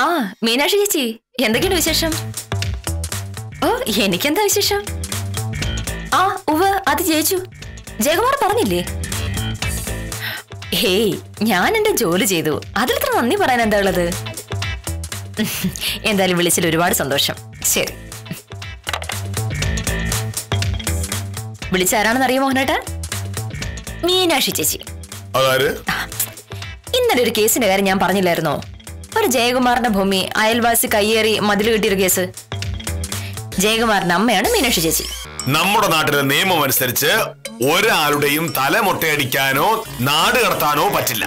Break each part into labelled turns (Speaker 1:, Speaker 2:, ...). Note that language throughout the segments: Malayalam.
Speaker 1: ആ മീനാക്ഷി ചേച്ചി, എന്തൊക്കെയാണ് വിശേഷം? ഓ, എനിക്കെന്താ വിശേഷം? ആ ഉവ്വ്, അത് ജയിച്ചു. ജയകുമാർ പറഞ്ഞില്ലേ? ഹേയ്, ഞാൻ എന്റെ ജോലി ചെയ്തു, അതിലിത്ര നന്ദി പറയാൻ എന്താ ഉള്ളത്? എന്തായാലും വിളിച്ചതിൽ ഒരുപാട് സന്തോഷം. ശരി, വിളിച്ചാരാണെന്ന് അറിയോ മോഹനേട്ടാ? മീനാക്ഷി ചേച്ചി. ഇന്നലെ ഒരു കേസിന്റെ കാര്യം ഞാൻ പറഞ്ഞില്ലായിരുന്നോ? ഒരു ജയകുമാറിന്റെ ഭൂമി അയൽവാസി കയ്യേറി മതിൽ കെട്ടിയൊരു കേസ്. ജയകുമാറിന്റെ അമ്മയാണ് മീനാക്ഷി ചേച്ചി.
Speaker 2: നമ്മുടെ നാട്ടിലെ നിയമം അനുസരിച്ച് ഒരാളുടെയും തല മുട്ടയടിക്കാനോ നാട് കടത്താനോ പറ്റില്ല.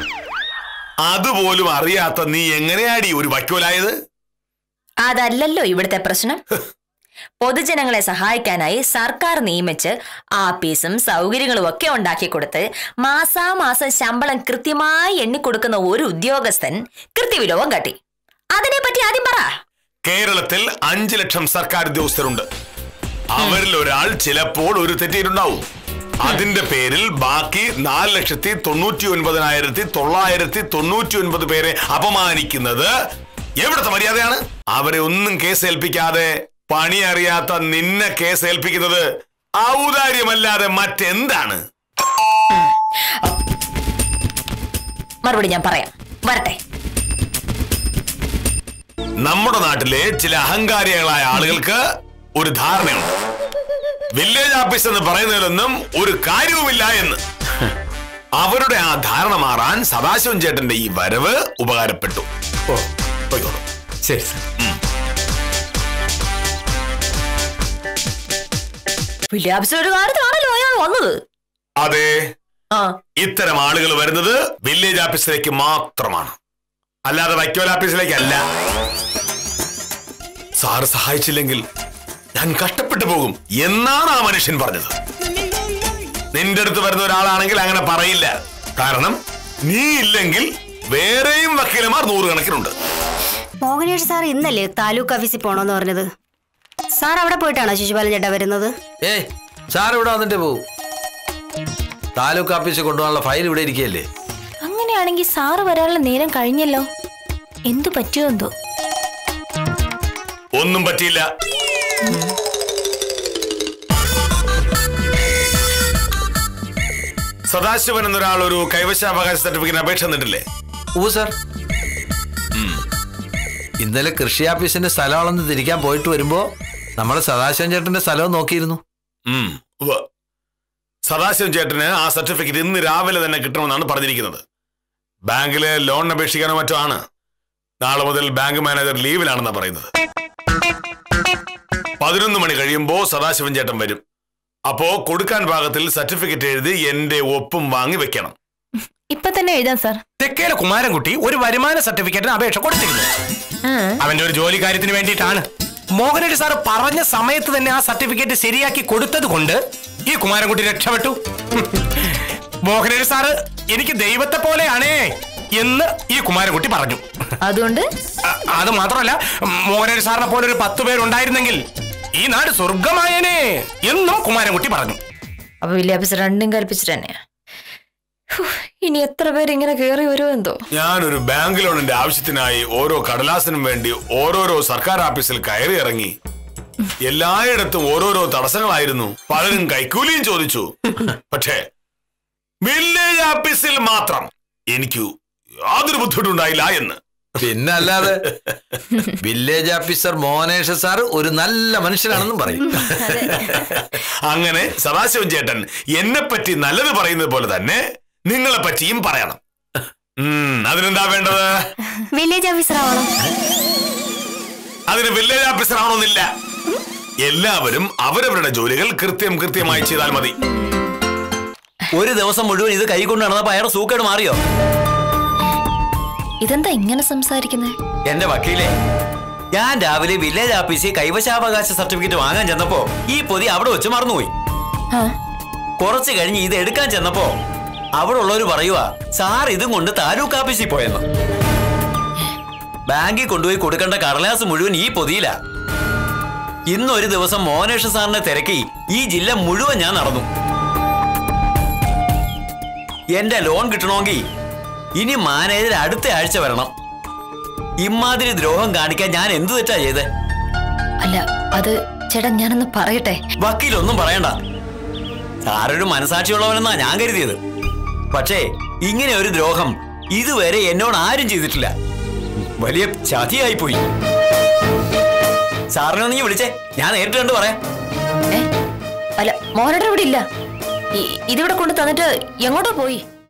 Speaker 2: അതുപോലും അറിയാത്ത നീ എങ്ങനെയാടി ഒരു വക്കീലായത്?
Speaker 1: അതല്ലല്ലോ ഇവിടുത്തെ പ്രശ്നം. പൊതുജനങ്ങളെ സഹായിക്കാനായി സർക്കാർ നിയമിച്ച് ആപ്പീസും സൗകര്യങ്ങളും ഒക്കെ ഉണ്ടാക്കി കൊടുത്ത് മാസാമാസം ശമ്പളം കൃത്യമായി എണ്ണിക്കൊടുക്കുന്ന ഒരു ഉദ്യോഗസ്ഥൻ കൃത്യവിലോപം കാട്ടി. അതിനെപ്പറ്റി ആദ്യം പറ.
Speaker 2: കേരളത്തിൽ 5 ലക്ഷം സർക്കാർ ഉദ്യോഗസ്ഥരുണ്ട്. അവരിൽ ഒരാൾ ചിലപ്പോൾ ഒരു തെറ്റിയിട്ടുണ്ടാവും. അതിന്റെ പേരിൽ ബാക്കി 4,99,999 പേരെ അപമാനിക്കുന്നത് എവിടുത്തെ മര്യാദയാണ്? അവരെ ഒന്നും കേസ് ഏൽപ്പിക്കാതെ പണി അറിയാത്ത നിന്നെ കേസ് ഏൽപ്പിക്കുന്നത് ഔദാര്യമല്ലാതെ മറ്റെന്താണ്?
Speaker 1: മറുപടി ഞാൻ പറയാം, വരട്ടെ.
Speaker 2: നമ്മുടെ നാട്ടിലെ ചില അഹങ്കാരികളായ ആളുകൾക്ക് ഒരു ധാരണയുണ്ട്, വില്ലേജ് ഓഫീസ് എന്ന് പറയുന്നതിലൊന്നും ഒരു കാര്യവുമില്ല എന്ന്. അവരുടെ ആ ധാരണ മാറാൻ സദാശിവൻ ചേട്ടന്റെ ഈ വരവ് ഉപകാരപ്പെട്ടു. ഓ, പോയിക്കോളൂ.
Speaker 3: ശരി സർ.
Speaker 1: ഒരു കാര്യത്തിലാണല്ലോ അയാൾ വന്നത്.
Speaker 2: അതെ, ഇത്തരം ആളുകൾ വരുന്നത് വില്ലേജ് ഓഫീസിലേക്ക് മാത്രമാണ്, അല്ലാതെ വക്കീൽ ഓഫീസിലേക്കല്ല. സാറ് സഹായിച്ചില്ലെങ്കിൽ ഞാൻ കഷ്ടപ്പെട്ടു പോകും എന്നാണ് ആ മനുഷ്യൻ പറഞ്ഞത്. നിന്റെ അടുത്ത് വരുന്ന ഒരാളാണെങ്കിൽ അങ്ങനെ പറയില്ല. കാരണം നീ ഇല്ലെങ്കിൽ വേറെയും വക്കീലന്മാർ 100 കണക്കിനുണ്ട്.
Speaker 4: മോഹനേഷ് സാർ ഇന്നല്ലേ താലൂക്ക് ഓഫീസിൽ പോണോന്ന് പറഞ്ഞത്? സാർ അവിടെ പോയിട്ടാണോ ശിശുപാലൻ ചേട്ടാ വരുന്നത്?
Speaker 3: സാർ ഇവിടെ വന്നിട്ട് പോവും. താലൂക്ക് ഓഫീസിൽ കൊണ്ടുപോകാനുള്ള ഫയൽ ഇവിടെ ഇരിക്കുകയല്ലേ.
Speaker 1: അങ്ങനെയാണെങ്കിൽ സാറ് വരാനുള്ള നേരം കഴിഞ്ഞല്ലോ. എന്തു പറ്റിയോ എന്തോ?
Speaker 2: ഒന്നും പറ്റിയില്ല. സദാശിവൻ എന്നൊരാൾ ഒരു കൈവശാവകാശ സർട്ടിഫിക്കറ്റ് അപേക്ഷ തന്നിട്ടില്ലേ?
Speaker 3: ഓ സാർ, ഇന്നലെ കൃഷി ഓഫീസിന്റെ സ്ഥലമാണെന്ന് തിരിക്കാൻ പോയിട്ട് വരുമ്പോ നമ്മുടെ സദാശിവൻ ചേട്ടന്റെ സ്ഥലവും നോക്കിയിരുന്നു.
Speaker 2: സദാശിവൻ ചേട്ടന് ആ സർട്ടിഫിക്കറ്റ് ഇന്ന് രാവിലെ തന്നെ കിട്ടണമെന്നാണ് പറഞ്ഞിരിക്കുന്നത്. ബാങ്കിലെ ലോൺ അപേക്ഷിക്കാനോ മറ്റോ ആണ്. നാളെ മുതൽ ബാങ്ക് മാനേജർ ലീവിലാണെന്നാണ് പറയുന്നത്. 11 മണി കഴിയുമ്പോ സദാശിവൻ ചേട്ടൻ വരും. അപ്പോ കൊടുക്കാൻ പാകത്തിൽ സർട്ടിഫിക്കറ്റ് എഴുതി എന്റെ ഒപ്പും വാങ്ങി വെക്കണം.
Speaker 1: ഇപ്പൊ തന്നെ എഴുതാം സാർ.
Speaker 5: തെക്കേലെ കുമാരൻകുട്ടി ഒരു വരുമാന സർട്ടിഫിക്കറ്റിന് അപേക്ഷ കൊടുത്തിരുന്നു. അവന്റെ ഒരു ജോലി കാര്യത്തിന് വേണ്ടിയിട്ടാണ്. മോഹനേഷ് സാർ പറഞ്ഞ സമയത്ത് തന്നെ ആ സർട്ടിഫിക്കറ്റ് ശരിയാക്കി കൊടുത്തത് കൊണ്ട് ഈ കുമാരൻകുട്ടി രക്ഷപ്പെട്ടു. മോഹനേഷ് സാറ് എനിക്ക് ദൈവത്തെ പോലെയാണേ എന്ന് ഈ കുമാരൻകുട്ടി പറഞ്ഞു.
Speaker 1: അതുകൊണ്ട്
Speaker 5: അത് മാത്രമല്ല, മോഹനേഷ് സാറിനെ പോലെ ഒരു 10 പേരുണ്ടായിരുന്നെങ്കിൽ ഈ നാട് സ്വർഗമായേനെ എന്നും കുമാരൻകുട്ടി പറഞ്ഞു.
Speaker 1: അപ്പൊ വലിയ ഓഫീസർ രണ്ടും കൽപ്പിച്ചിട്ട് തന്നെയാ. ഇനി എത്ര പേര് ഇങ്ങനെ കയറി വരുമോ എന്തോ.
Speaker 2: ഞാനൊരു ബാങ്ക് ലോണിന്റെ ആവശ്യത്തിനായി ഓരോ കടലാസിനും വേണ്ടി ഓരോരോ സർക്കാർ ഓഫീസിൽ കയറി ഇറങ്ങി. എല്ലായിടത്തും ഓരോരോ തടസ്സങ്ങളായിരുന്നു. പലരും കൈക്കൂലിയും ചോദിച്ചു. പക്ഷേ വില്ലേജ് ഓഫീസിൽ മാത്രം എനിക്ക് യാതൊരു ബുദ്ധിമുട്ടുണ്ടായില്ല എന്ന്.
Speaker 3: പിന്നല്ലാതെ വില്ലേജ് ഓഫീസർ മോഹനേഷ് സാർ ഒരു നല്ല മനുഷ്യനാണെന്നും പറയും.
Speaker 2: അങ്ങനെ സദാശിവൻ ചേട്ടൻ എന്നെ പറ്റി നല്ലത് പറയുന്നത് പോലെ തന്നെ നിങ്ങളെ പറ്റിയും പറയണം. അതിനെന്താ വേണ്ടത്?
Speaker 4: വില്ലേജ് ഓഫീസർ ആവണം.
Speaker 2: അതിന് വില്ലേജ് ഓഫീസർ ആവണമെന്നില്ല. എല്ലാവരും അവരവരുടെ ജോലികൾ കൃത്യമായി ചെയ്താൽ മതി.
Speaker 3: ഒരു ദിവസം മുഴുവൻ ഇത് കൈകൊണ്ട് നടന്നപ്പോ അയാളുടെ സൂക്കേട് മാറിയോ?
Speaker 1: ഇതെന്താ ഇങ്ങനെ സംസാരിക്കുന്നത്?
Speaker 3: എന്റെ വക്കീലേ, ഞാൻ രാവിലെ വില്ലേജ് ഓഫീസിൽ കൈവശാവകാശ സർട്ടിഫിക്കറ്റ് വാങ്ങാൻ ചെന്നപ്പോ ഈ പൊതി അവിടെ വെച്ച് മറന്നുപോയി. കുറച്ച് കഴിഞ്ഞ് ഇത് എടുക്കാൻ ചെന്നപ്പോ അവിടെ ഉള്ളവര് പറയുവാ സാർ ഇതും കൊണ്ട് താലൂക്ക് ഓഫീസിൽ പോയെന്ന്. ബാങ്കിൽ കൊണ്ടുപോയി കൊടുക്കേണ്ട കടലാസ് മുഴുവൻ ഈ പൊതിയില. ഇന്നൊരു ദിവസം മോഹനേഷ് സാറിനെ തിരക്കി ഈ ജില്ല മുഴുവൻ ഞാൻ നടന്നു. എന്റെ ലോൺ കിട്ടണമെങ്കിൽ ഇനി മാനേജർ അടുത്ത ആഴ്ച വരണം. ഇമാതിരി ദ്രോഹം കാണിക്കാൻ ഞാൻ എന്ത് തെറ്റാ ചെയ്തേ?
Speaker 1: അല്ല അത് ചേട്ടാ ഞാനൊന്ന് പറയട്ടെ.
Speaker 3: വക്കീലൊന്നും പറയണ്ട. സാറൊരു മനസാക്ഷിയുള്ളവനെന്നാ ഞാൻ കരുതിയത്. പക്ഷേ ഇങ്ങനെ ഒരു ദ്രോഹം ഇതുവരെ എന്നോട് ആരും ചെയ്തിട്ടില്ല. വലിയ ചതിയായി പോയി. സാറിനെ നീ വിളിച്ചേ, ഞാൻ നേരിട്ട് കണ്ട് പറയാം.
Speaker 1: അല്ല മോഹനേട്ടൻ ഇവിടെ ഇല്ല. ഇതിവിടെ കൊണ്ട് തന്നിട്ട് എങ്ങോട്ടോ പോയി.